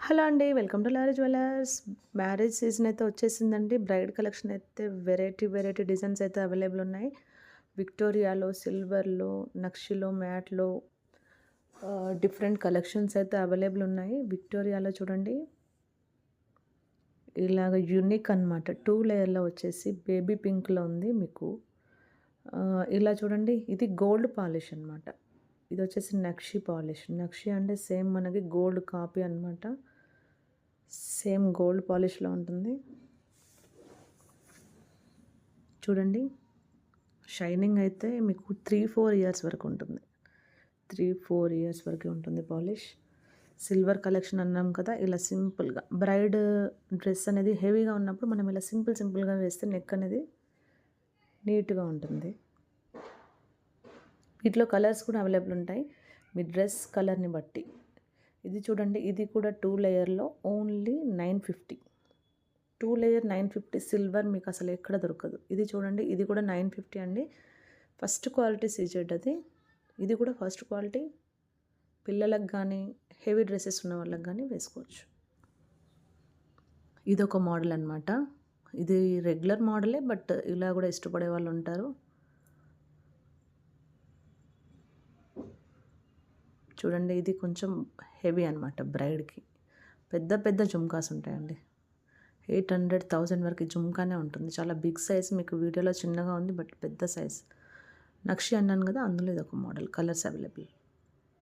Hello అండి. Welcome two lorry jewellers. Marriage season అయితే వచ్చేసిందండి. బ్రైడ్ కలెక్షన్ అయితే వెరైటీ డిజైన్స్ అయితే అవైలబుల్ ఉన్నాయి. విక్టోరియాలో, సిల్వర్‌లో, నక్షిలో, మ్యాట్‌లో డిఫరెంట్ కలెక్షన్స్ అయితే అవైలబుల్ ఉన్నాయి. విక్టోరియాలో చూడండి ఇలాగ యూనిక్ అనమాట. 2 లేయర్‌లో వచ్చేసి బేబీ పింక్‌లో ఉంది మీకు. ఇలా చూడండి ఇది గోల్డ్ పాలిష్ అనమాట. ఇదొచ్చేసి నక్షి పాలిష్. నక్షి అంటే సేమ్ మనకి గోల్డ్ కాపీ అనమాట. సేమ్ గోల్డ్ పాలిష్‌లో ఉంటుంది. చూడండి షైనింగ్ అయితే మీకు 3-4 ఇయర్స్ వరకు ఉంటుంది. 3-4 ఇయర్స్ వరకే ఉంటుంది పాలిష్. సిల్వర్ కలెక్షన్ అన్నాం కదా! ఇలా సింపుల్‌గా బ్రైడ్ డ్రెస్ అనేది హెవీగా ఉన్నప్పుడు మనం ఇలా సింపుల్‌గా వేస్తే నెక్ అనేది నీట్‌గా ఉంటుంది. వీటిలో కలర్స్ కూడా అవైలబుల్ ఉంటాయి. మీ డ్రెస్ కలర్‌ని బట్టి. ఇది చూడండి ఇది కూడా 2 లేయర్‌లో ఓన్లీ 950. 2 లేయర్ 950 సిల్వర్ మీకు అసలు ఎక్కడ దొరకదు. ఇది చూడండి ఇది కూడా 950 అండి. ఫస్ట్ క్వాలిటీ సీజెడ్ అది. ఇది కూడా ఫస్ట్ క్వాలిటీ. పిల్లలకు కానీ హెవీ డ్రెస్సెస్ ఉన్న వాళ్ళకి కానీ వేసుకోవచ్చు. ఇదొక మోడల్ అనమాట. ఇది రెగ్యులర్ మోడలే బట్ ఇలా కూడా ఇష్టపడే వాళ్ళు ఉంటారు. చూడండి ఇది కొంచెం హెవీ అనమాట బ్రైడ్‌కి. పెద్ద జుమ్కాస్ ఉంటాయండి. 800,000 వరకు జుమ్కానే ఉంటుంది. చాలా బిగ్ సైజ్ మీకు వీడియోలో చిన్నగా ఉంది బట్ పెద్ద సైజ్. నక్షి అన్నాను కదా అందులో ఇదొక మోడల్. Colours available.